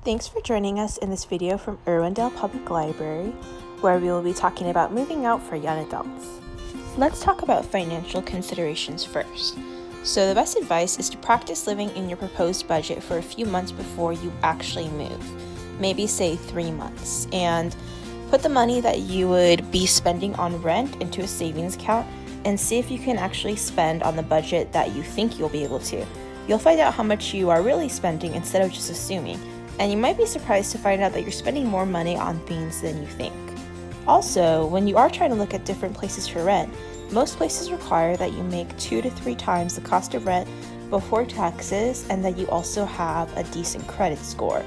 Thanks for joining us in this video from Irwindale Public Library, where we will be talking about moving out for young adults. Let's talk about financial considerations first. So the best advice is to practice living in your proposed budget for a few months before you actually move, maybe say 3 months, and put the money that you would be spending on rent into a savings account and see if you can actually spend on the budget that you think you'll be able to. You'll find out how much you are really spending instead of just assuming. And you might be surprised to find out that you're spending more money on things than you think. Also, when you are trying to look at different places for rent, most places require that you make 2 to 3 times the cost of rent before taxes and that you also have a decent credit score.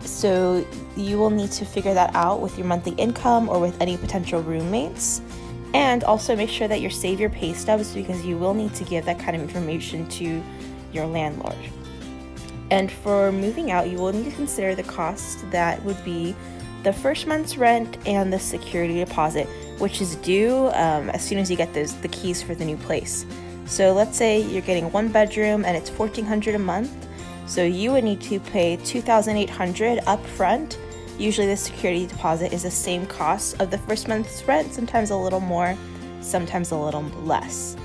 So you will need to figure that out with your monthly income or with any potential roommates. And also make sure that you save your pay stubs because you will need to give that kind of information to your landlord. And for moving out, you will need to consider the cost that would be the first month's rent and the security deposit, which is due as soon as you get the keys for the new place. So let's say you're getting 1 bedroom and it's $1,400 a month. So you would need to pay $2,800 up front. Usually the security deposit is the same cost of the first month's rent, sometimes a little more, sometimes a little less.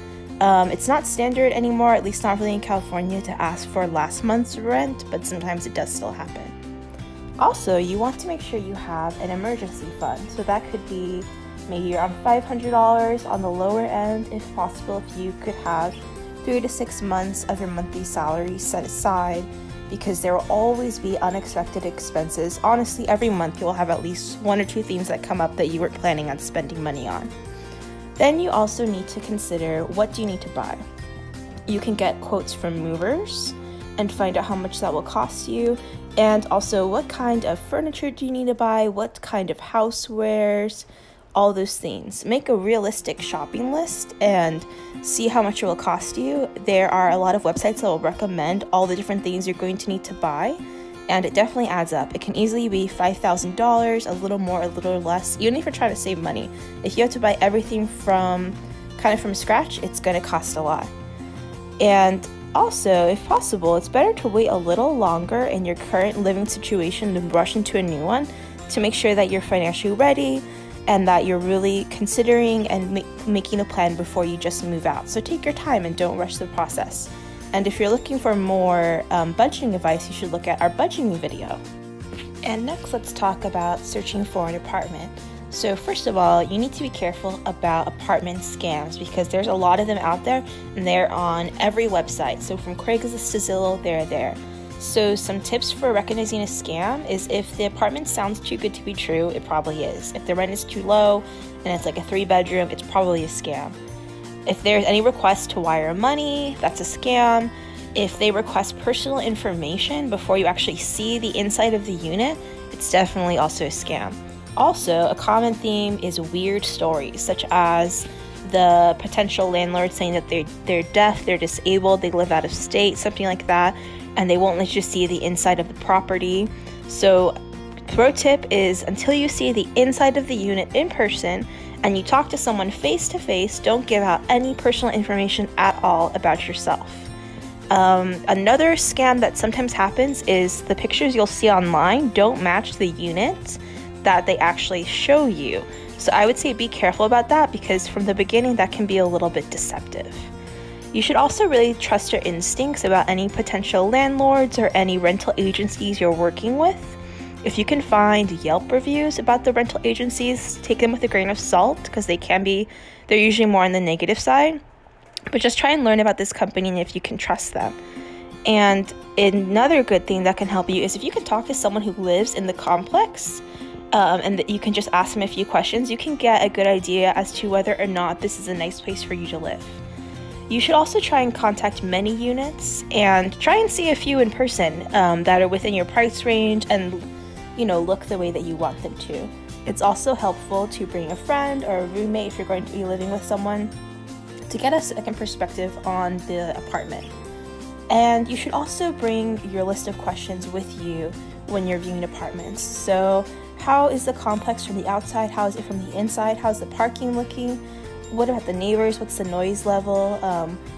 It's not standard anymore, at least not really in California, to ask for last month's rent, but sometimes it does still happen. Also, you want to make sure you have an emergency fund. So that could be maybe around $500 on the lower end, if possible, if you could have 3 to 6 months of your monthly salary set aside, because there will always be unexpected expenses. Honestly, every month you'll have at least 1 or 2 things that come up that you weren't planning on spending money on. Then you also need to consider, what do you need to buy? You can get quotes from movers and find out how much that will cost you, and also what kind of furniture do you need to buy, what kind of housewares, all those things. Make a realistic shopping list and see how much it will cost you. There are a lot of websites that will recommend all the different things you're going to need to buy, and it definitely adds up. It can easily be $5,000, a little more, a little less, even if you're trying to save money. If you have to buy everything from scratch, it's going to cost a lot. And also, if possible, it's better to wait a little longer in your current living situation than rush into a new one, to make sure that you're financially ready and that you're really considering and making a plan before you just move out. So take your time and don't rush the process. And if you're looking for more budgeting advice, you should look at our budgeting video. And next, let's talk about searching for an apartment. So first of all, you need to be careful about apartment scams because there's a lot of them out there and they're on every website. So from Craigslist to Zillow, they're there. So some tips for recognizing a scam is if the apartment sounds too good to be true, it probably is. If the rent is too low and it's like a 3-bedroom, it's probably a scam. If there's any request to wire money, that's a scam. If they request personal information before you actually see the inside of the unit, it's definitely also a scam. Also, a common theme is weird stories, such as the potential landlord saying that they're deaf, they're disabled, they live out of state, something like that, and they won't let you see the inside of the property. So, pro tip is until you see the inside of the unit in person and you talk to someone face to face, don't give out any personal information at all about yourself. Another scam that sometimes happens is the pictures you'll see online don't match the unit that they actually show you. So I would say be careful about that because from the beginning that can be a little bit deceptive. You should also really trust your instincts about any potential landlords or any rental agencies you're working with. If you can find Yelp reviews about the rental agencies, take them with a grain of salt because they're usually more on the negative side. But just try and learn about this company and if you can trust them. And another good thing that can help you is if you can talk to someone who lives in the complex and that you can just ask them a few questions, you can get a good idea as to whether or not this is a nice place for you to live. You should also try and contact many units and try and see a few in person that are within your price range and look the way that you want them to. It's also helpful to bring a friend or a roommate if you're going to be living with someone to get a second perspective on the apartment. And you should also bring your list of questions with you when you're viewing apartments. So how is the complex from the outside? How is it from the inside? How's the parking looking? What about the neighbors? What's the noise level?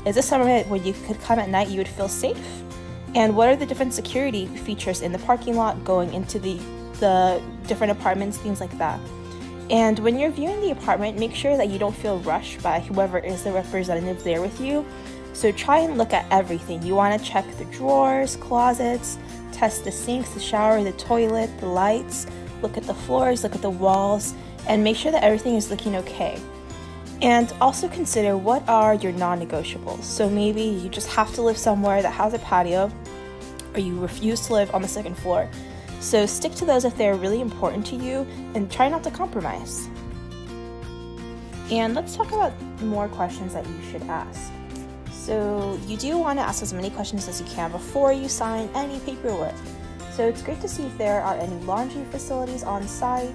Is this somewhere where you could come at night, you would feel safe? And what are the different security features in the parking lot, going into the different apartments, things like that. And when you're viewing the apartment, make sure that you don't feel rushed by whoever is the representative there with you. So try and look at everything. You want to check the drawers, closets, test the sinks, the shower, the toilet, the lights, look at the floors, look at the walls, and make sure that everything is looking okay. And also consider what are your non-negotiables. So maybe you just have to live somewhere that has a patio, or you refuse to live on the second floor. So stick to those if they're really important to you, and try not to compromise. And let's talk about more questions that you should ask. So you do want to ask as many questions as you can before you sign any paperwork. So it's great to see if there are any laundry facilities on site,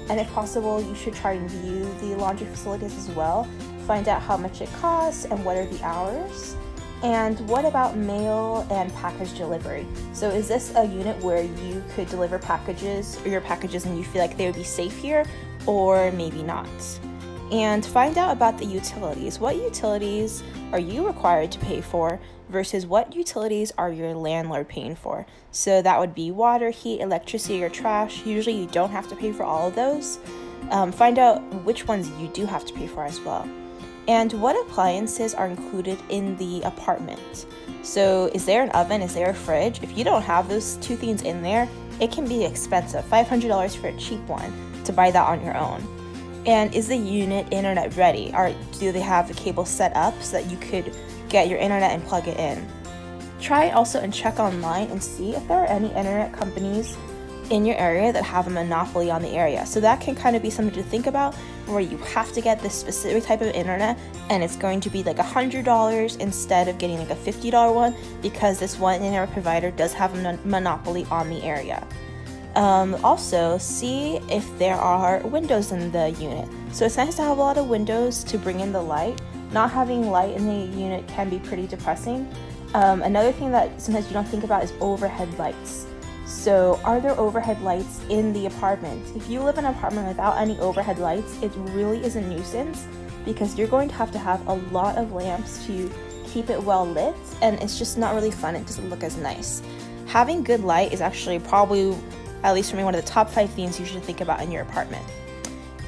and if possible, you should try and view the laundry facilities as well. Find out how much it costs and what are the hours. And what about mail and package delivery? So is this a unit where you could deliver packages or your packages and you feel like they would be safe here, or maybe not? And find out about the utilities. What utilities are you required to pay for versus what utilities are your landlord paying for? So that would be water, heat, electricity, or trash. Usually you don't have to pay for all of those. Find out which ones you do have to pay for as well. And what appliances are included in the apartment? So is there an oven? Is there a fridge? If you don't have those two things in there, it can be expensive. $500 for a cheap one to buy that on your own. And is the unit internet ready? Or do they have the cable set up so that you could get your internet and plug it in? Try also and check online and see if there are any internet companies in your area that have a monopoly on the area. So that can kind of be something to think about, where you have to get this specific type of internet and it's going to be like $100 instead of getting like a $50 one, because this one internet provider does have a monopoly on the area. Also, see if there are windows in the unit. So it's nice to have a lot of windows to bring in the light. Not having light in the unit can be pretty depressing. Another thing that sometimes you don't think about is overhead lights. So are there overhead lights in the apartment? If you live in an apartment without any overhead lights, it really is a nuisance, because you're going to have a lot of lamps to keep it well lit, and it's just not really fun. It doesn't look as nice. Having good light is actually probably, at least for me, one of the top 5 things you should think about in your apartment.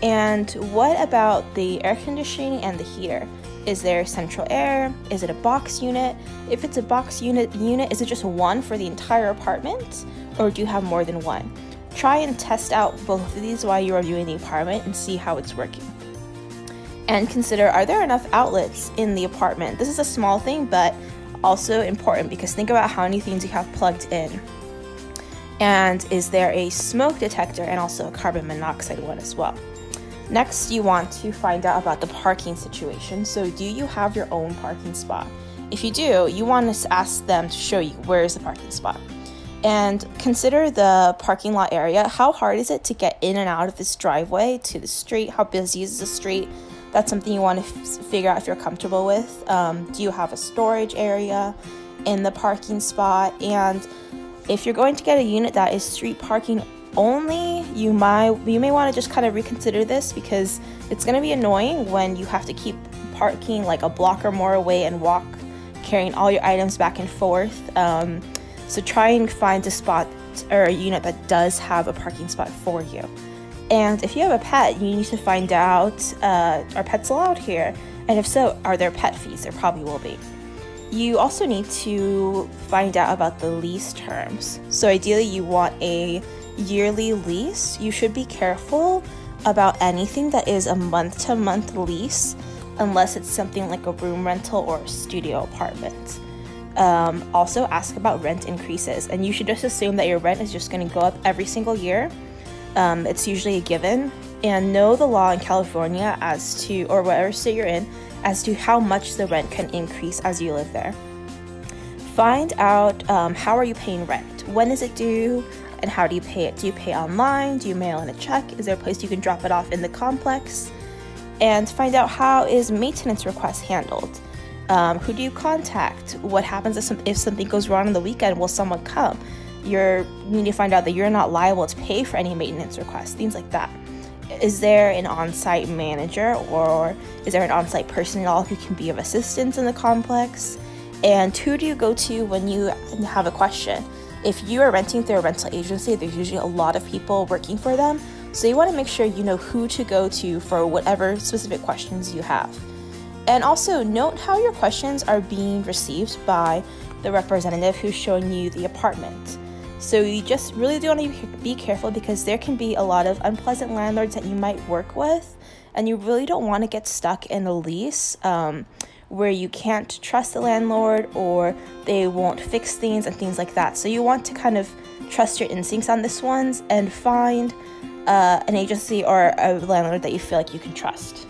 And what about the air conditioning and the heater? Is there central air? Is it a box unit? If it's a box unit, is it just one for the entire apartment, or do you have more than one? Try and test out both of these while you are viewing the apartment and see how it's working. And consider, are there enough outlets in the apartment? This is a small thing, but also important, because think about how many things you have plugged in. And is there a smoke detector and also a carbon monoxide one as well? Next, you want to find out about the parking situation. So do you have your own parking spot? If you do, you want to ask them to show you where is the parking spot. And consider the parking lot area. How hard is it to get in and out of this driveway to the street? How busy is the street? That's something you want to figure out if you're comfortable with. Do you have a storage area in the parking spot? And if you're going to get a unit that is street parking only, you may want to just kind of reconsider this, because it's going to be annoying when you have to keep parking like a block or more away and walk carrying all your items back and forth. So try and find a spot or a unit that does have a parking spot for you. And if you have a pet, you need to find out, are pets allowed here? And if so, are there pet fees? There probably will be. You also need to find out about the lease terms. So ideally you want a yearly lease. You should be careful about anything that is a month-to-month lease, unless it's something like a room rental or a studio apartment. Also ask about rent increases, and you should just assume that your rent is just going to go up every single year. It's usually a given. And know the law in California as to, or whatever state you're in, as to how much the rent can increase as you live there. Find out how are you paying rent? When is it due? And how do you pay it? Do you pay online? Do you mail in a check? Is there a place you can drop it off in the complex? And find out how is maintenance requests handled? Who do you contact? What happens if something goes wrong on the weekend? Will someone come? You need to find out that you're not liable to pay for any maintenance requests, things like that. Is there an on-site manager, or is there an on-site person at all who can be of assistance in the complex? And who do you go to when you have a question? If you are renting through a rental agency, there's usually a lot of people working for them. So you want to make sure you know who to go to for whatever specific questions you have. And also note how your questions are being received by the representative who's showing you the apartment. So you just really do want to be careful, because there can be a lot of unpleasant landlords that you might work with, and you really don't want to get stuck in a lease where you can't trust the landlord, or they won't fix things and things like that. So you want to kind of trust your instincts on this ones and find an agency or a landlord that you feel like you can trust.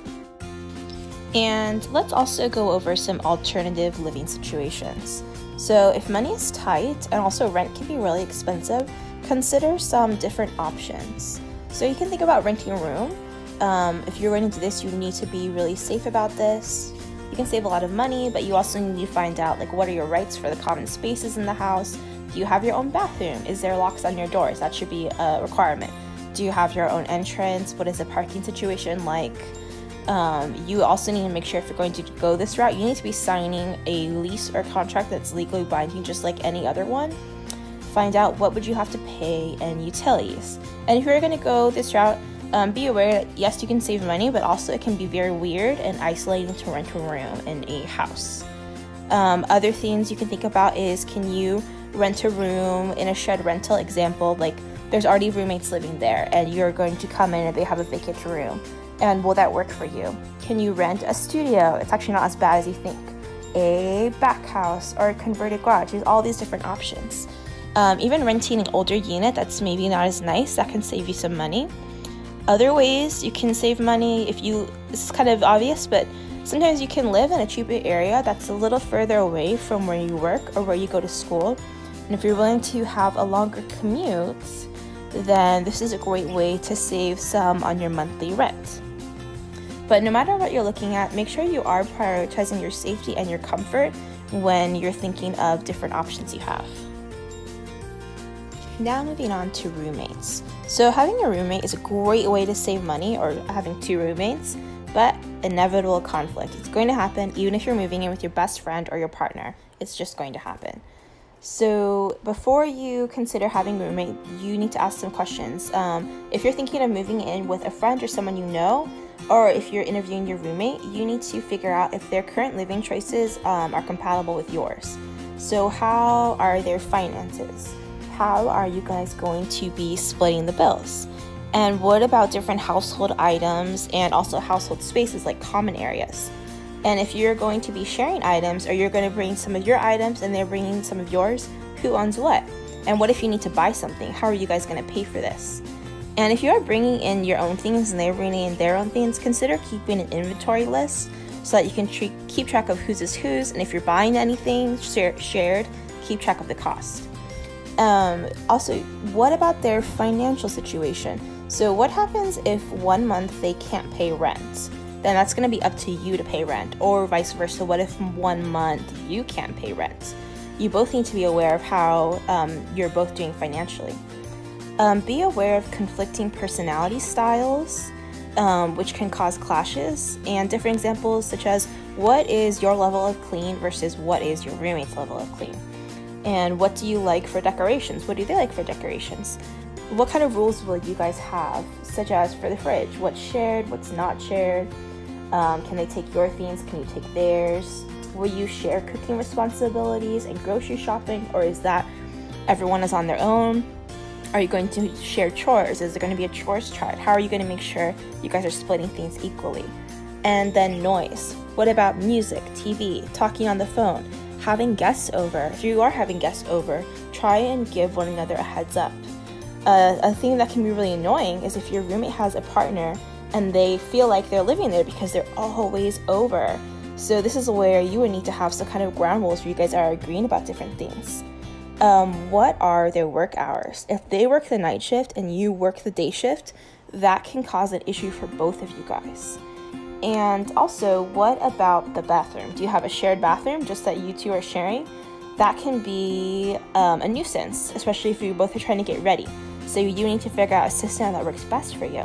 And let's also go over some alternative living situations. So if money is tight and also rent can be really expensive, consider some different options. So you can think about renting a room. If you're renting to this, you need to be really safe about this. You can save a lot of money, but you also need to find out, like, what are your rights for the common spaces in the house? Do you have your own bathroom? Is there locks on your doors? That should be a requirement. Do you have your own entrance? What is the parking situation like? You also need to make sure, if you're going to go this route, you need to be signing a lease or contract that's legally binding, just like any other one. Find out what would you have to pay and utilities. And if you're going to go this route, be aware that yes, you can save money, but also it can be very weird and isolating to rent a room in a house. Other things you can think about is, can you rent a room in a shared rental? Example, like there's already roommates living there and you're going to come in and they have a vacant room. And will that work for you? Can you rent a studio? It's actually not as bad as you think. A back house or a converted garage. There's all these different options. Even renting an older unit that's maybe not as nice, that can save you some money. Other ways you can save money, this is kind of obvious, but sometimes you can live in a cheaper area that's a little further away from where you work or where you go to school. And if you're willing to have a longer commute, then this is a great way to save some on your monthly rent. But no matter what you're looking at, make sure you are prioritizing your safety and your comfort when you're thinking of different options you have. Now moving on to roommates. So having a roommate is a great way to save money, or having two roommates, but inevitable conflict. It's going to happen even if you're moving in with your best friend or your partner. It's just going to happen. So before you consider having a roommate, you need to ask some questions. If you're thinking of moving in with a friend or someone you know, or if you're interviewing your roommate, you need to figure out if their current living choices are compatible with yours. So how are their finances? How are you guys going to be splitting the bills? And what about different household items and also household spaces like common areas? And if you're going to be sharing items, or you're going to bring some of your items and they're bringing some of yours, who owns what? And what if you need to buy something? How are you guys going to pay for this? And if you are bringing in your own things and they're bringing in their own things, consider keeping an inventory list so that you can keep track of whose is whose. And if you're buying anything shared, keep track of the cost. Also, what about their financial situation? So what happens if 1 month they can't pay rent? Then that's going to be up to you to pay rent, or vice versa. What if 1 month you can't pay rent? You both need to be aware of how you're both doing financially. Be aware of conflicting personality styles, which can cause clashes, and different examples such as, what is your level of clean versus what is your roommate's level of clean? And what do you like for decorations? What do they like for decorations? What kind of rules will you guys have, such as for the fridge? What's shared, what's not shared? Can they take your things? Can you take theirs? Will you share cooking responsibilities and grocery shopping, or is that everyone is on their own? Are you going to share chores? Is there going to be a chores chart? How are you going to make sure you guys are splitting things equally? And then noise. What about music, TV, talking on the phone, having guests over? If you are having guests over, try and give one another a heads up. A thing that can be really annoying is if your roommate has a partner and they feel like they're living there because they're always over. So this is where you would need to have some kind of ground rules where you guys are agreeing about different things. What are their work hours? If they work the night shift and you work the day shift, that can cause an issue for both of you guys. And also, what about the bathroom? Do you have a shared bathroom just that you two are sharing? That can be a nuisance, especially if you both are trying to get ready. So you need to figure out a system that works best for you.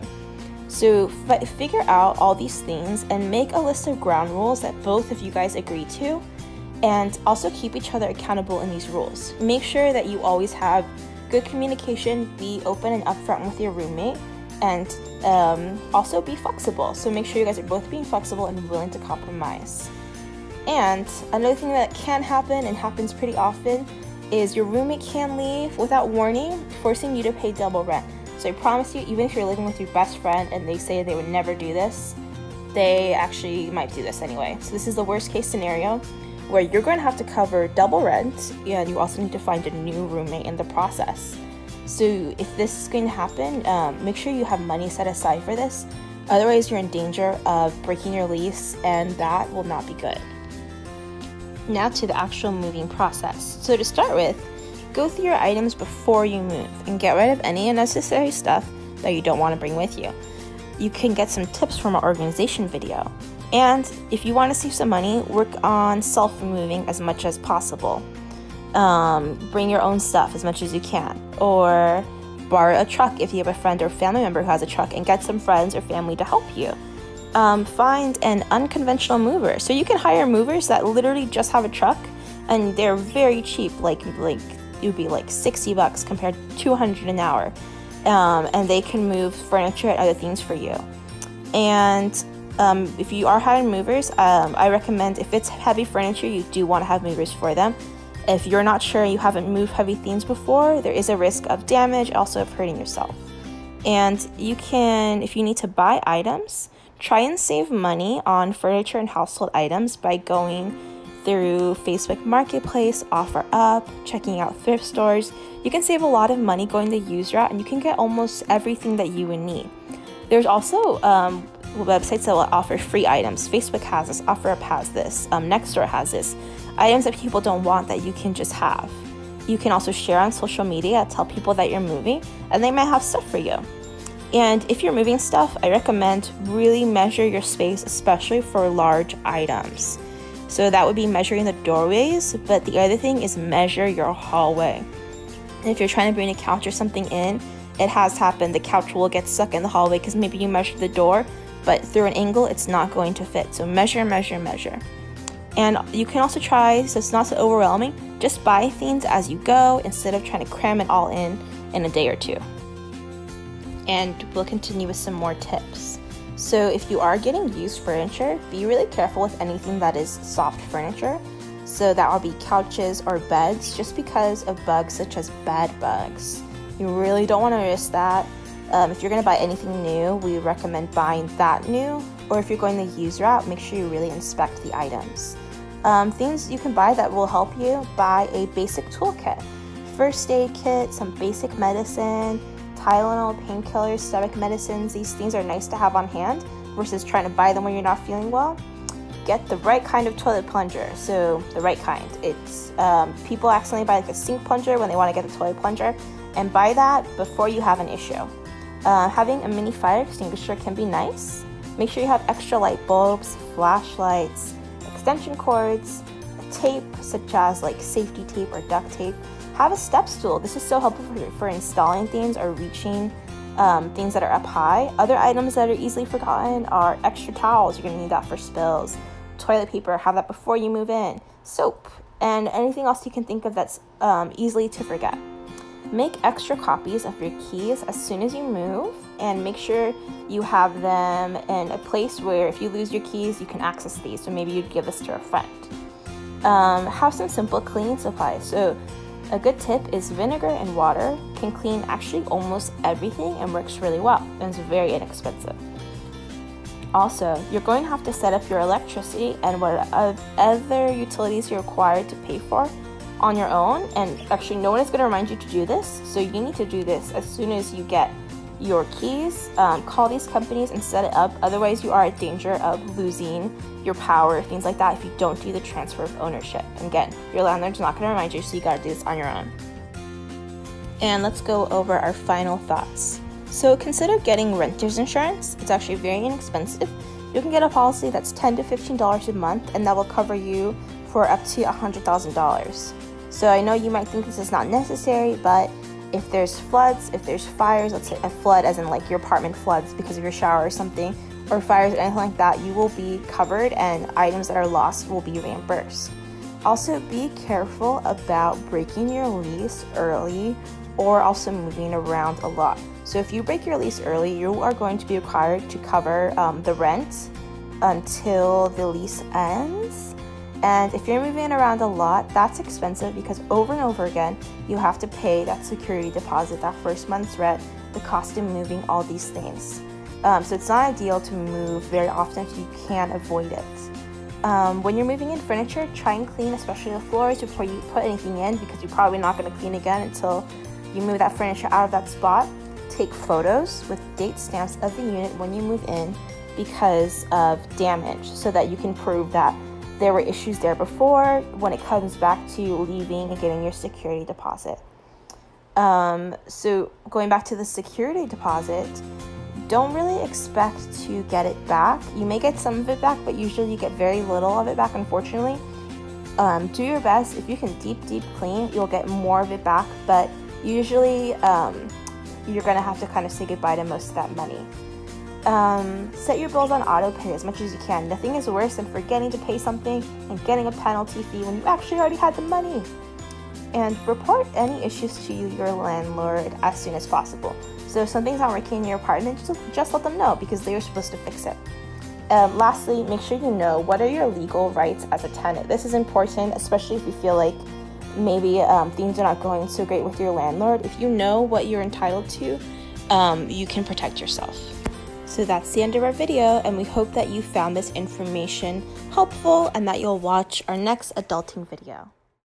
So figure out all these things and make a list of ground rules that both of you guys agree to. And also keep each other accountable in these rules. Make sure that you always have good communication, be open and upfront with your roommate, and also be flexible. So make sure you guys are both being flexible and willing to compromise. And another thing that can happen and happens pretty often is your roommate can leave without warning, forcing you to pay double rent. So I promise you, even if you're living with your best friend and they say they would never do this, they actually might do this anyway. So this is the worst case scenario where you're going to have to cover double rent, and you also need to find a new roommate in the process. So if this is going to happen, make sure you have money set aside for this. Otherwise, you're in danger of breaking your lease, and that will not be good. Now to the actual moving process. So to start with, go through your items before you move and get rid of any unnecessary stuff that you don't want to bring with you. You can get some tips from our organization video. And if you want to save some money, work on self-moving as much as possible. Bring your own stuff as much as you can, or borrow a truck if you have a friend or family member who has a truck, and get some friends or family to help you. Find an unconventional mover. So you can hire movers that literally just have a truck, and they're very cheap, like it would be like $60 compared to $200 an hour, and they can move furniture and other things for you. And if you are hiring movers, I recommend, if it's heavy furniture, you do want to have movers for them. If you're not sure, you haven't moved heavy things before, there is a risk of damage, also of hurting yourself. And you can, if you need to buy items, try and save money on furniture and household items by going through Facebook Marketplace, OfferUp, checking out thrift stores. You can save a lot of money going the used route, and you can get almost everything that you would need. There's also websites that will offer free items. Facebook has this, OfferUp has this, Nextdoor has this. Items that people don't want that you can just have. You can also share on social media, tell people that you're moving, and they might have stuff for you. And if you're moving stuff, I recommend really measure your space, especially for large items. So that would be measuring the doorways, but the other thing is measure your hallway. And if you're trying to bring a couch or something in, it has happened, the couch will get stuck in the hallway because maybe you measured the door, but through an angle, it's not going to fit. So measure, measure, measure. And you can also try, so it's not so overwhelming, just buy things as you go instead of trying to cram it all in a day or two. And we'll continue with some more tips. So if you are getting used furniture, be really careful with anything that is soft furniture. So that will be couches or beds, just because of bugs such as bed bugs. You really don't want to risk that. If you're going to buy anything new, we recommend buying that new. Or if you're going the used route, make sure you really inspect the items. Things you can buy that will help you: buy a basic toolkit, first aid kit, some basic medicine, Tylenol, painkillers, stomach medicines. These things are nice to have on hand versus trying to buy them when you're not feeling well. Get the right kind of toilet plunger. So the right kind. It's people accidentally buy like a sink plunger when they want to get the toilet plunger, and buy that before you have an issue. Having a mini fire extinguisher can be nice. Make sure you have extra light bulbs, flashlights, extension cords, tape such as like safety tape or duct tape. Have a step stool. This is so helpful for installing things or reaching things that are up high. Other items that are easily forgotten are extra towels. You're going to need that for spills. Toilet paper, have that before you move in. Soap, and anything else you can think of that's easily to forget. Make extra copies of your keys as soon as you move, and make sure you have them in a place where if you lose your keys, you can access these. So maybe you'd give this to a friend. Have some simple cleaning supplies. So a good tip is vinegar and water can clean actually almost everything and works really well, and it's very inexpensive. Also, you're going to have to set up your electricity and what other utilities you're required to pay for on your own, and actually no one is going to remind you to do this, so you need to do this as soon as you get your keys. Call these companies and set it up, otherwise you are at danger of losing your power, things like that, if you don't do the transfer of ownership. And again, your landlord's not going to remind you, so you got to do this on your own. And let's go over our final thoughts. So consider getting renter's insurance. It's actually very inexpensive. You can get a policy that's $10 to $15 a month, and that will cover you for up to $100,000. So I know you might think this is not necessary, but if there's floods, if there's fires, let's say a flood as in like your apartment floods because of your shower or something, or fires or anything like that, you will be covered, and items that are lost will be reimbursed. Also, be careful about breaking your lease early or also moving around a lot. So if you break your lease early, you are going to be required to cover the rent until the lease ends. And if you're moving around a lot, that's expensive because over and over again, you have to pay that security deposit, that first month's rent, the cost of moving, all these things. So it's not ideal to move very often if you can avoid it. When you're moving in furniture, try and clean especially the floors before you put anything in, because you're probably not going to clean again until you move that furniture out of that spot. Take photos with date stamps of the unit when you move in because of damage, so that you can prove that there were issues there before when it comes back to leaving and getting your security deposit. So going back to the security deposit, don't really expect to get it back. You may get some of it back, but usually you get very little of it back, unfortunately. Do your best. If you can deep clean, you'll get more of it back, but usually you're gonna have to kind of say goodbye to most of that money. Set your bills on auto pay as much as you can. Nothing is worse than forgetting to pay something and getting a penalty fee when you actually already had the money. And report any issues to your landlord as soon as possible. So if something's not working in your apartment, just let them know, because they are supposed to fix it. Lastly, make sure you know what are your legal rights as a tenant. This is important, especially if you feel like maybe things are not going so great with your landlord. If you know what you're entitled to, you can protect yourself. So that's the end of our video, and we hope that you found this information helpful and that you'll watch our next adulting video.